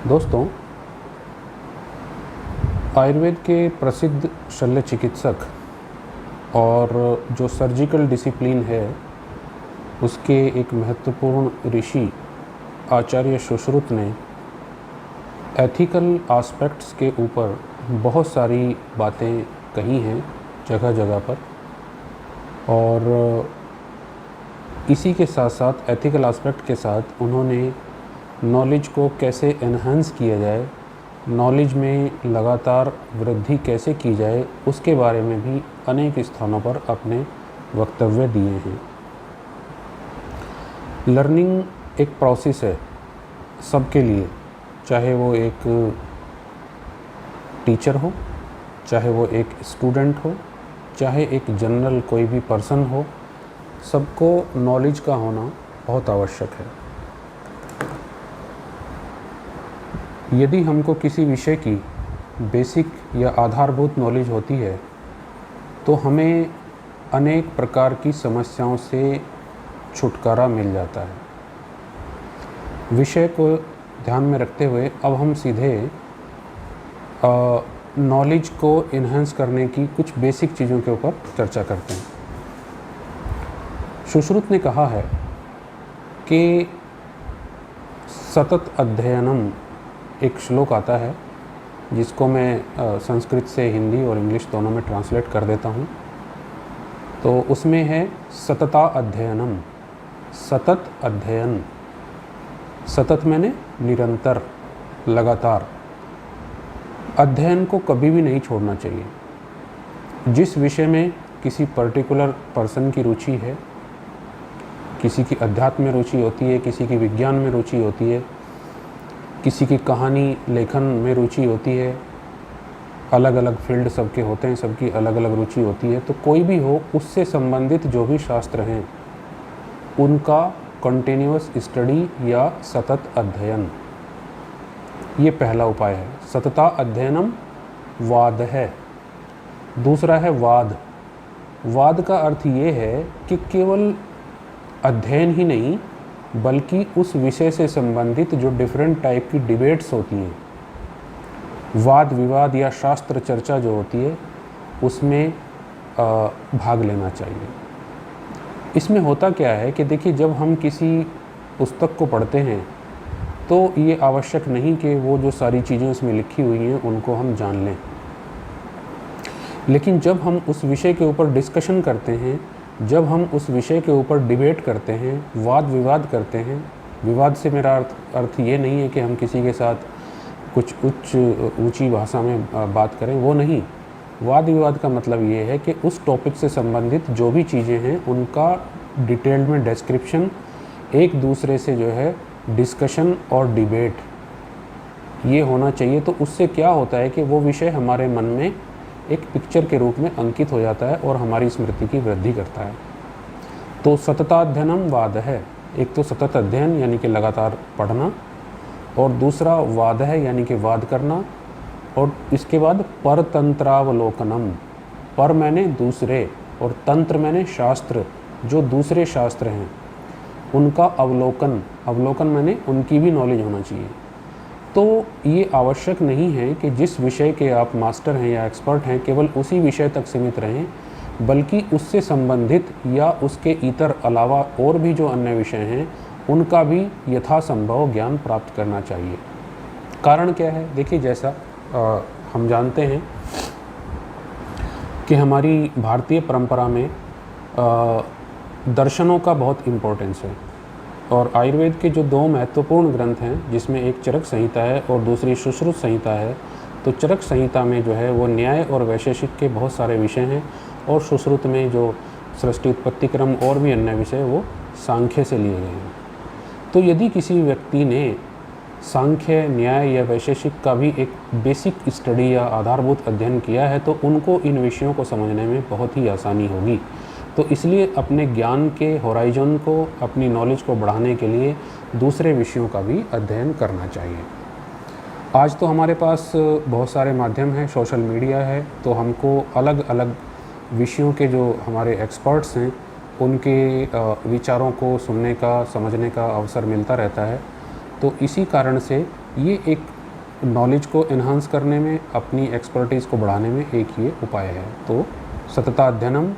दोस्तों, आयुर्वेद के प्रसिद्ध शल्य चिकित्सक और जो सर्जिकल डिसिप्लिन है उसके एक महत्वपूर्ण ऋषि आचार्य सुश्रुत ने एथिकल एस्पेक्ट्स के ऊपर बहुत सारी बातें कही हैं जगह जगह पर। और इसी के साथ साथ एथिकल एस्पेक्ट के साथ उन्होंने नॉलेज को कैसे एनहांस किया जाए, नॉलेज में लगातार वृद्धि कैसे की जाए, उसके बारे में भी अनेक स्थानों पर अपने वक्तव्य दिए हैं। लर्निंग एक प्रोसेस है सबके लिए, चाहे वो एक टीचर हो, चाहे वो एक स्टूडेंट हो, चाहे एक जनरल कोई भी पर्सन हो, सबको नॉलेज का होना बहुत आवश्यक है। यदि हमको किसी विषय की बेसिक या आधारभूत नॉलेज होती है तो हमें अनेक प्रकार की समस्याओं से छुटकारा मिल जाता है। विषय को ध्यान में रखते हुए अब हम सीधे नॉलेज को इन्हेंस करने की कुछ बेसिक चीज़ों के ऊपर चर्चा करते हैं। सुश्रुत ने कहा है कि सतत अध्ययनम एक श्लोक आता है जिसको मैं संस्कृत से हिंदी और इंग्लिश दोनों में ट्रांसलेट कर देता हूँ। तो उसमें है सतता अध्ययनम, सतत अध्ययन। सतत मैंने निरंतर, लगातार। अध्ययन को कभी भी नहीं छोड़ना चाहिए। जिस विषय में किसी पर्टिकुलर पर्सन की रुचि है, किसी की अध्यात्म में रुचि होती है, किसी की विज्ञान में रुचि होती है, किसी की कहानी लेखन में रुचि होती है, अलग अलग फील्ड सबके होते हैं, सबकी अलग अलग रुचि होती है, तो कोई भी हो उससे संबंधित जो भी शास्त्र हैं उनका कंटिन्यूअस स्टडी या सतत अध्ययन, ये पहला उपाय है। सतता अध्ययनम वाद है। दूसरा है वाद। वाद का अर्थ ये है कि केवल अध्ययन ही नहीं बल्कि उस विषय से संबंधित जो डिफरेंट टाइप की डिबेट्स होती हैं, वाद विवाद या शास्त्र चर्चा जो होती है, उसमें भाग लेना चाहिए। इसमें होता क्या है कि देखिए, जब हम किसी पुस्तक को पढ़ते हैं तो ये आवश्यक नहीं कि वो जो सारी चीज़ें उसमें लिखी हुई हैं उनको हम जान लें, लेकिन जब हम उस विषय के ऊपर डिस्कशन करते हैं, जब हम उस विषय के ऊपर डिबेट करते हैं, वाद विवाद करते हैं, विवाद से मेरा अर्थ ये नहीं है कि हम किसी के साथ कुछ ऊंची भाषा में बात करें, वो नहीं। वाद विवाद का मतलब ये है कि उस टॉपिक से संबंधित जो भी चीज़ें हैं उनका डिटेल्ड में डिस्क्रिप्शन, एक दूसरे से जो है डिस्कशन और डिबेट, ये होना चाहिए। तो उससे क्या होता है कि वो विषय हमारे मन में एक पिक्चर के रूप में अंकित हो जाता है और हमारी स्मृति की वृद्धि करता है। तो सतताध्ययनम वाद है। एक तो सतत अध्ययन यानी कि लगातार पढ़ना, और दूसरा वाद है यानी कि वाद करना, और इसके बाद परतंत्रावलोकनम। पर मैंने दूसरे और तंत्र मैंने शास्त्र, जो दूसरे शास्त्र हैं उनका अवलोकन। अवलोकन मैंने उनकी भी नॉलेज होना चाहिए। तो ये आवश्यक नहीं है कि जिस विषय के आप मास्टर हैं या एक्सपर्ट हैं केवल उसी विषय तक सीमित रहें, बल्कि उससे संबंधित या उसके इतर अलावा और भी जो अन्य विषय हैं उनका भी यथासंभव ज्ञान प्राप्त करना चाहिए। कारण क्या है? देखिए, जैसा हम जानते हैं कि हमारी भारतीय परंपरा में दर्शनों का बहुत इम्पोर्टेंस है, और आयुर्वेद के जो दो महत्वपूर्ण ग्रंथ हैं जिसमें एक चरक संहिता है और दूसरी सुश्रुत संहिता है, तो चरक संहिता में जो है वो न्याय और वैशेषिक के बहुत सारे विषय हैं, और सुश्रुत में जो सृष्टि उत्पत्ति क्रम और भी अन्य विषय वो सांख्य से लिए गए हैं। तो यदि किसी व्यक्ति ने सांख्य, न्याय या वैशेषिक का भी एक बेसिक स्टडी या आधारभूत अध्ययन किया है तो उनको इन विषयों को समझने में बहुत ही आसानी होगी। तो इसलिए अपने ज्ञान के होराइजन को, अपनी नॉलेज को बढ़ाने के लिए दूसरे विषयों का भी अध्ययन करना चाहिए। आज तो हमारे पास बहुत सारे माध्यम हैं, सोशल मीडिया है, तो हमको अलग अलग विषयों के जो हमारे एक्सपर्ट्स हैं उनके विचारों को सुनने का, समझने का अवसर मिलता रहता है। तो इसी कारण से ये एक नॉलेज को एनहांस करने में, अपनी एक्सपर्टीज़ को बढ़ाने में एक ये उपाय है। तो सतताध्ययनम,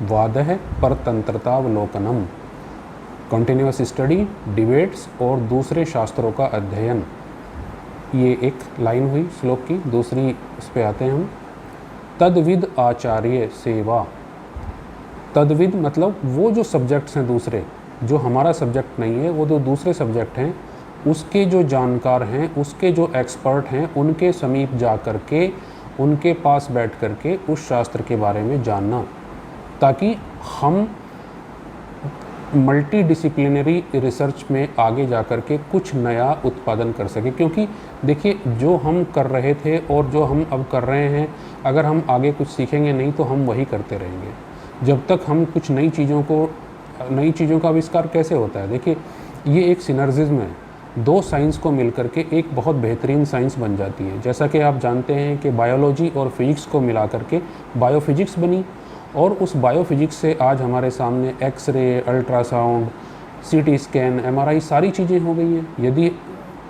वादः परतंत्रतावलोकनम, कंटिन्यूअस स्टडी, डिबेट्स और दूसरे शास्त्रों का अध्ययन। ये एक लाइन हुई श्लोक की। दूसरी उस पर आते हैं हम। तद्विद आचार्य सेवा। तद्विद मतलब वो जो सब्जेक्ट्स हैं दूसरे, जो हमारा सब्जेक्ट नहीं है, वो जो दूसरे सब्जेक्ट हैं, उसके जो जानकार हैं, उसके जो एक्सपर्ट हैं, उनके समीप जा कर के, उनके पास बैठ कर के उस शास्त्र के बारे में जानना, ताकि हम मल्टी डिसिप्लिनरी रिसर्च में आगे जा कर के कुछ नया उत्पादन कर सकें। क्योंकि देखिए, जो हम कर रहे थे और जो हम अब कर रहे हैं, अगर हम आगे कुछ सीखेंगे नहीं तो हम वही करते रहेंगे। जब तक हम कुछ नई चीज़ों का आविष्कार कैसे होता है? देखिए, ये एक सिनर्जिज्म है। दो साइंस को मिलकर के एक बहुत बेहतरीन साइंस बन जाती है। जैसा कि आप जानते हैं कि बायोलॉजी और फिजिक्स को मिला करके बायोफिजिक्स बनी, और उस बायोफिजिक्स से आज हमारे सामने x ray, ultrasound, CT scan, MRI सारी चीज़ें हो गई हैं। यदि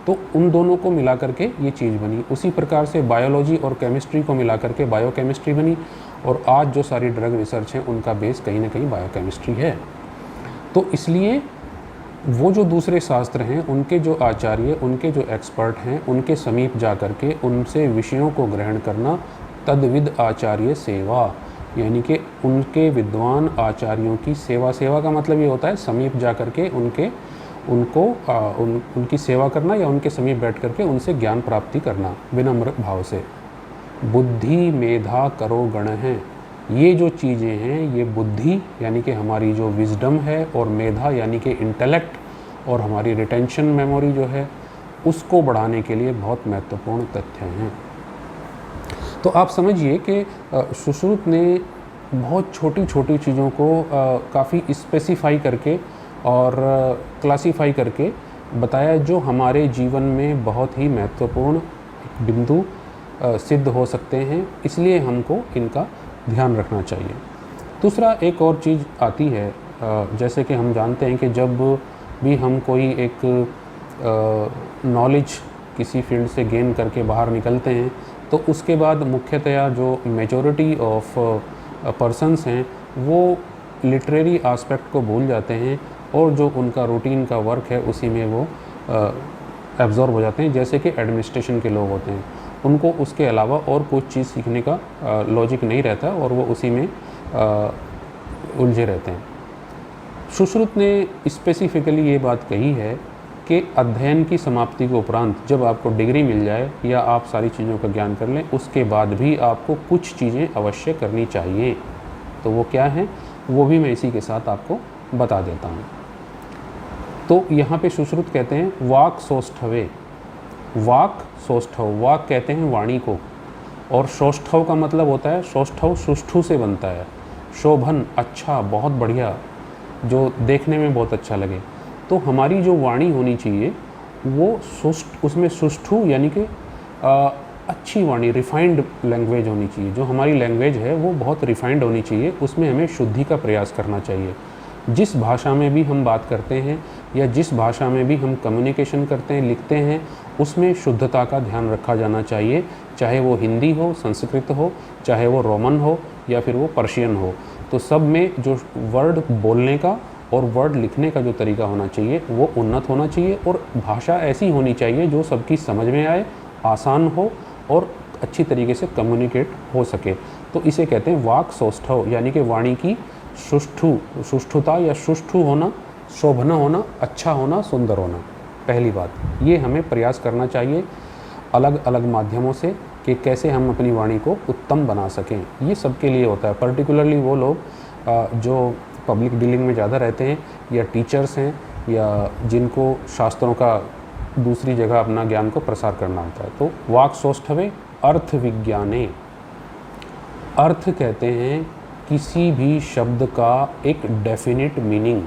तो उन दोनों को मिला करके ये चीज़ बनी। उसी प्रकार से बायोलॉजी और केमिस्ट्री को मिला करके बायोकेमिस्ट्री बनी, और आज जो सारी ड्रग रिसर्च हैं उनका बेस कहीं ना कहीं बायोकेमिस्ट्री है। तो इसलिए वो जो दूसरे शास्त्र हैं, उनके जो आचार्य, उनके जो एक्सपर्ट हैं, उनके समीप जा कर के उनसे विषयों को ग्रहण करना, तद्विद आचार्य सेवा, यानी कि उनके विद्वान आचार्यों की सेवा। सेवा का मतलब ये होता है समीप जा कर के उनकी सेवा करना, या उनके समीप बैठ कर के उनसे ज्ञान प्राप्ति करना विनम्र भाव से। बुद्धि मेधा करो गण है। ये जो चीज़ें हैं, ये बुद्धि यानी कि हमारी जो विजडम है, और मेधा यानी कि इंटेलेक्ट, और हमारी रिटेंशन मेमोरी जो है, उसको बढ़ाने के लिए बहुत महत्वपूर्ण तथ्य हैं। तो आप समझिए कि सुश्रुत ने बहुत छोटी छोटी चीज़ों को काफ़ी स्पेसिफाई करके और क्लासीफाई करके बताया, जो हमारे जीवन में बहुत ही महत्वपूर्ण बिंदु सिद्ध हो सकते हैं। इसलिए हमको इनका ध्यान रखना चाहिए। दूसरा एक और चीज़ आती है, जैसे कि हम जानते हैं कि जब भी हम कोई एक नॉलेज किसी फील्ड से गेन करके बाहर निकलते हैं, तो उसके बाद मुख्यतया जो मेजॉरिटी ऑफ पर्सन्स हैं वो लिटरेरी एस्पेक्ट को भूल जाते हैं, और जो उनका रूटीन का वर्क है उसी में वो एब्जॉर्ब हो जाते हैं। जैसे कि एडमिनिस्ट्रेशन के लोग होते हैं, उनको उसके अलावा और कुछ चीज़ सीखने का लॉजिक नहीं रहता, और वो उसी में उलझे रहते हैं। सुश्रुत ने स्पेसिफिकली ये बात कही है कि अध्ययन की समाप्ति के उपरांत, जब आपको डिग्री मिल जाए या आप सारी चीज़ों का ज्ञान कर लें, उसके बाद भी आपको कुछ चीज़ें अवश्य करनी चाहिए। तो वो क्या है, वो भी मैं इसी के साथ आपको बता देता हूँ। तो यहाँ पे सुश्रुत कहते हैं वाक सौष्ठवे। वाक सौष्ठव, वाक कहते हैं वाणी को, और सौष्ठव का मतलब होता है, सौष्ठव सुष्ठु से बनता है, शोभन, अच्छा, बहुत बढ़िया, जो देखने में बहुत अच्छा लगे। तो हमारी जो वाणी होनी चाहिए वो उसमें सुष्ठु यानी कि अच्छी वाणी, रिफाइंड लैंग्वेज होनी चाहिए। जो हमारी लैंग्वेज है वो बहुत रिफाइंड होनी चाहिए, उसमें हमें शुद्धि का प्रयास करना चाहिए। जिस भाषा में भी हम बात करते हैं या जिस भाषा में भी हम कम्युनिकेशन करते हैं, लिखते हैं, उसमें शुद्धता का ध्यान रखा जाना चाहिए। चाहे वो हिंदी हो, संस्कृत हो, चाहे वो रोमन हो या फिर वो पर्शियन हो। तो सब में जो वर्ड बोलने का और वर्ड लिखने का जो तरीका होना चाहिए वो उन्नत होना चाहिए, और भाषा ऐसी होनी चाहिए जो सबकी समझ में आए, आसान हो और अच्छी तरीके से कम्युनिकेट हो सके। तो इसे कहते हैं वाक सौष्ठव, यानी कि वाणी की सुष्ठुता या सुष्ठु होना, शोभना होना, अच्छा होना, सुंदर होना। पहली बात ये हमें प्रयास करना चाहिए अलग अलग माध्यमों से कि कैसे हम अपनी वाणी को उत्तम बना सकें। ये सबके लिए होता है, पर्टिकुलरली वो लोग जो पब्लिक डीलिंग में ज़्यादा रहते हैं, या टीचर्स हैं, या जिनको शास्त्रों का दूसरी जगह अपना ज्ञान को प्रसार करना होता है। तो वाक सौष्ठवे अर्थ विज्ञाने। अर्थ कहते हैं किसी भी शब्द का एक डेफिनिट मीनिंग,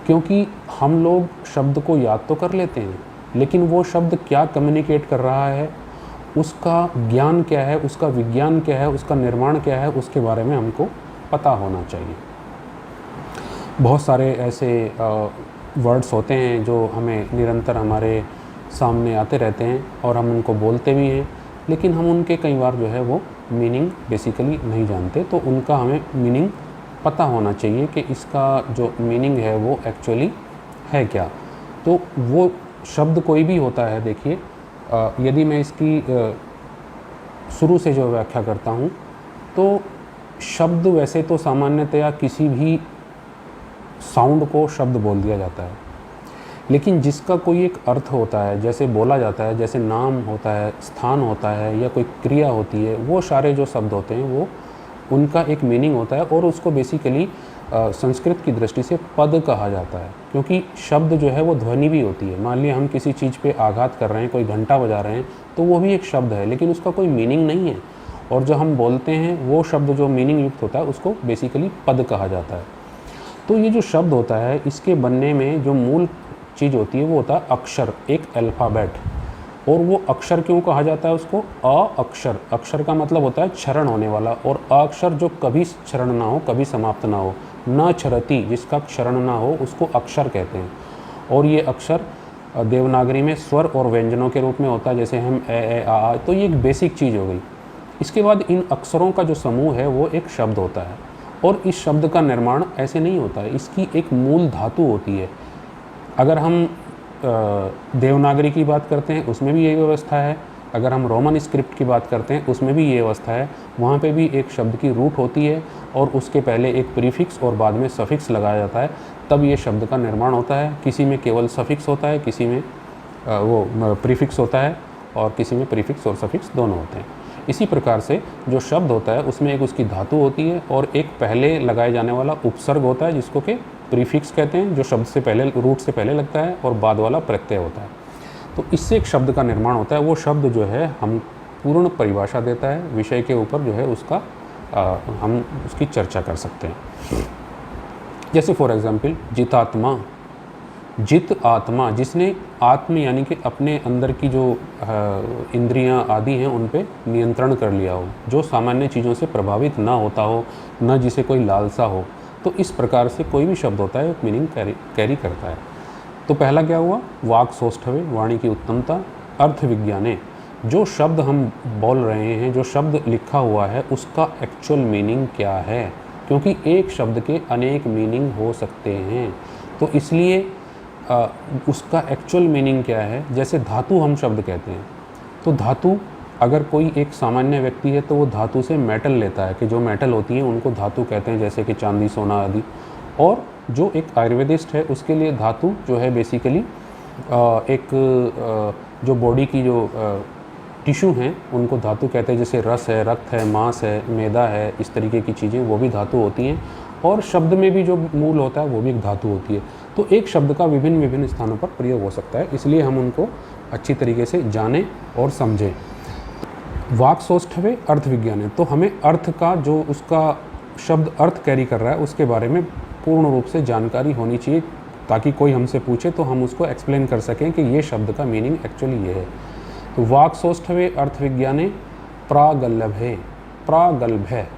क्योंकि हम लोग शब्द को याद तो कर लेते हैं, लेकिन वो शब्द क्या कम्युनिकेट कर रहा है, उसका ज्ञान क्या है, उसका विज्ञान क्या है, उसका निर्माण क्या है, उसके बारे में हमको पता होना चाहिए। बहुत सारे ऐसे वर्ड्स होते हैं जो हमें निरंतर हमारे सामने आते रहते हैं और हम उनको बोलते भी हैं, लेकिन हम उनके कई बार जो है वो मीनिंग बेसिकली नहीं जानते। तो उनका हमें मीनिंग पता होना चाहिए कि इसका जो मीनिंग है वो एक्चुअली है क्या। तो वो शब्द कोई भी होता है, देखिए यदि मैं इसकी शुरू से जो व्याख्या करता हूँ, तो शब्द वैसे तो सामान्यतया किसी भी साउंड को शब्द बोल दिया जाता है, लेकिन जिसका कोई एक अर्थ होता है, जैसे बोला जाता है, जैसे नाम होता है, स्थान होता है या कोई क्रिया होती है, वो सारे जो शब्द होते हैं वो उनका एक मीनिंग होता है और उसको बेसिकली संस्कृत की दृष्टि से पद कहा जाता है, क्योंकि शब्द जो है वो ध्वनि भी होती है। मान लिया हम किसी चीज़ पे आघात कर रहे हैं, कोई घंटा बजा रहे हैं, तो वो भी एक शब्द है, लेकिन उसका कोई मीनिंग नहीं है। और जो हम बोलते हैं वो शब्द जो मीनिंग युक्त होता है उसको बेसिकली पद कहा जाता है। तो ये जो शब्द होता है, इसके बनने में जो मूल चीज़ होती है वो होता है अक्षर, एक अल्फ़ाबेट। और वो अक्षर क्यों कहा जाता है उसको? अ अक्षर, अक्षर का मतलब होता है क्षरण होने वाला, और अक्षर जो कभी क्षरण ना हो, कभी समाप्त ना हो। न क्षरति, जिसका क्षरण ना हो, उसको अक्षर कहते हैं। और ये अक्षर देवनागरी में स्वर और व्यंजनों के रूप में होता है, जैसे हम ए आ। तो ये एक बेसिक चीज़ हो गई। इसके बाद इन अक्षरों का जो समूह है वो एक शब्द होता है, और इस शब्द का निर्माण ऐसे नहीं होता है, इसकी एक मूल धातु होती है। अगर हम देवनागरी की बात करते हैं उसमें भी यही व्यवस्था है, अगर हम रोमन स्क्रिप्ट की बात करते हैं उसमें भी ये व्यवस्था है। वहाँ पे भी एक शब्द की रूट होती है और उसके पहले एक प्रीफिक्स और बाद में सफिक्स लगाया जाता है, तब ये शब्द का निर्माण होता है। किसी में केवल सफिक्स होता है, किसी में वो प्रीफिक्स होता है, और किसी में प्रीफिक्स और सफिक्स दोनों होते हैं। इसी प्रकार से जो शब्द होता है उसमें एक उसकी धातु होती है और एक पहले लगाए जाने वाला उपसर्ग होता है, जिसको कि प्रीफिक्स कहते हैं, जो शब्द से पहले, रूट से पहले लगता है, और बाद वाला प्रत्यय होता है। तो इससे एक शब्द का निर्माण होता है। वो शब्द जो है हम पूर्ण परिभाषा देता है, विषय के ऊपर जो है उसका हम उसकी चर्चा कर सकते हैं। जैसे फॉर एग्जांपल जितात्मा, जित आत्मा, जिसने आत्म यानी कि अपने अंदर की जो इंद्रियां आदि हैं उन पे नियंत्रण कर लिया हो, जो सामान्य चीज़ों से प्रभावित ना होता हो, न जिसे कोई लालसा हो। तो इस प्रकार से कोई भी शब्द होता है एक मीनिंग कैरी करता है। तो पहला क्या हुआ? वाक् सौष्ठवे, वाणी की उत्तमता। अर्थ विज्ञाने, जो शब्द हम बोल रहे हैं, जो शब्द लिखा हुआ है, उसका एक्चुअल मीनिंग क्या है, क्योंकि एक शब्द के अनेक मीनिंग हो सकते हैं। तो इसलिए उसका एक्चुअल मीनिंग क्या है। जैसे धातु हम शब्द कहते हैं, तो धातु अगर कोई एक सामान्य व्यक्ति है तो वो धातु से मेटल लेता है, कि जो मेटल होती हैं उनको धातु कहते हैं, जैसे कि चांदी, सोना आदि। और जो एक आयुर्वेदिस्ट है उसके लिए धातु जो है बेसिकली एक जो बॉडी की जो टिश्यू हैं उनको धातु कहते हैं, जैसे रस है, रक्त है, मांस है, मैदा है, इस तरीके की चीज़ें वो भी धातु होती हैं। और शब्द में भी जो मूल होता है वो भी एक धातु होती है। तो एक शब्द का विभिन्न विभिन्न स्थानों पर प्रयोग हो सकता है, इसलिए हम उनको अच्छी तरीके से जानें और समझें। वाक् सौष्ठवे अर्थ विज्ञाने, तो हमें अर्थ का, जो उसका शब्द अर्थ कैरी कर रहा है, उसके बारे में पूर्ण रूप से जानकारी होनी चाहिए, ताकि कोई हमसे पूछे तो हम उसको एक्सप्लेन कर सकें कि ये शब्द का मीनिंग एक्चुअली ये है। तो वाक् सौष्ठवे अर्थ विज्ञाने प्रागल्भे, प्रागल्भ है।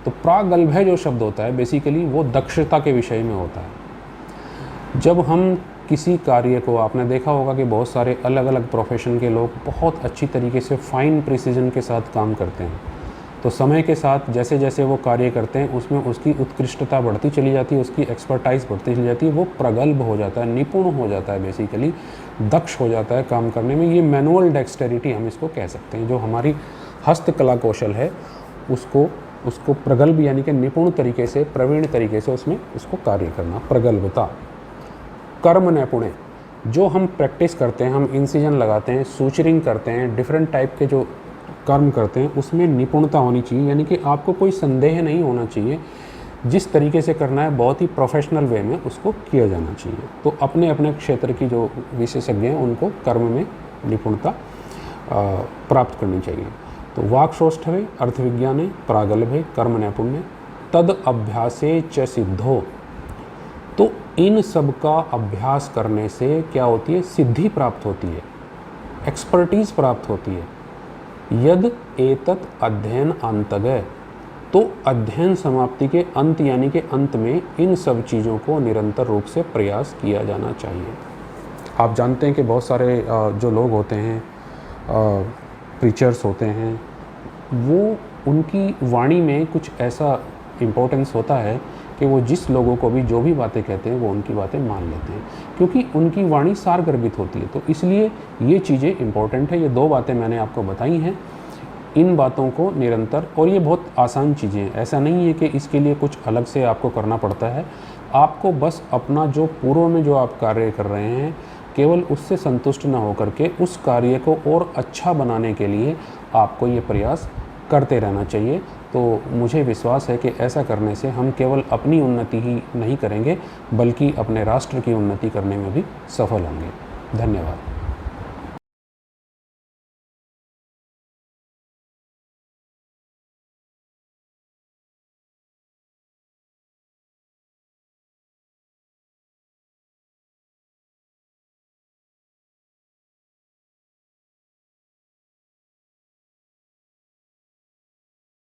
तो प्रागल्भ है जो शब्द होता है बेसिकली वो दक्षता के विषय में होता है। जब हम किसी कार्य को, आपने देखा होगा कि बहुत सारे अलग अलग प्रोफेशन के लोग बहुत अच्छी तरीके से फाइन प्रिसीजन के साथ काम करते हैं, तो समय के साथ जैसे जैसे वो कार्य करते हैं उसमें उसकी उत्कृष्टता बढ़ती चली जाती है, उसकी एक्सपर्टाइज बढ़ती चली जाती है, वो प्रगल्भ हो जाता है, निपुण हो जाता है, बेसिकली दक्ष हो जाता है काम करने में। ये मैनुअल डेक्सटेरिटी हम इसको कह सकते हैं, जो हमारी हस्तकला कौशल है उसको प्रगल्भ यानी कि निपुण तरीके से, प्रवीण तरीके से उसमें उसको कार्य करना, प्रगल्भता। कर्म नैपुण्य, जो हम प्रैक्टिस करते हैं, हम इंसिजन लगाते हैं, सूचरिंग करते हैं, डिफरेंट टाइप के जो कर्म करते हैं उसमें निपुणता होनी चाहिए, यानी कि आपको कोई संदेह नहीं होना चाहिए, जिस तरीके से करना है बहुत ही प्रोफेशनल वे में उसको किया जाना चाहिए। तो अपने अपने क्षेत्र की जो विशेषज्ञ हैं उनको कर्म में निपुणता प्राप्त करनी चाहिए। तो वाक् सौष्ठवे अर्थ विज्ञाने प्रागल्भे कर्म नैपुण्य तद अभ्यासे च सिद्धो, तो इन सब का अभ्यास करने से क्या होती है? सिद्धि प्राप्त होती है, एक्सपर्टीज प्राप्त होती है। यद एतत् अध्ययन अंतगय, तो अध्ययन समाप्ति के अंत यानी कि अंत में इन सब चीज़ों को निरंतर रूप से प्रयास किया जाना चाहिए। आप जानते हैं कि बहुत सारे जो लोग होते हैं, प्रीचर्स होते हैं, वो उनकी वाणी में कुछ ऐसा इम्पोर्टेंस होता है कि वो जिस लोगों को भी जो भी बातें कहते हैं वो उनकी बातें मान लेते हैं, क्योंकि उनकी वाणी सारगर्भित होती है। तो इसलिए ये चीज़ें इम्पोर्टेंट है। ये 2 बातें मैंने आपको बताई हैं। इन बातों को निरंतर, और ये बहुत आसान चीज़ें हैं, ऐसा नहीं है कि इसके लिए कुछ अलग से आपको करना पड़ता है। आपको बस अपना जो पूर्व में जो आप कार्य कर रहे हैं, केवल उससे संतुष्ट न होकर के उस कार्य को और अच्छा बनाने के लिए आपको ये प्रयास करते रहना चाहिए। तो मुझे विश्वास है कि ऐसा करने से हम केवल अपनी उन्नति ही नहीं करेंगे, बल्कि अपने राष्ट्र की उन्नति करने में भी सफल होंगे। धन्यवाद।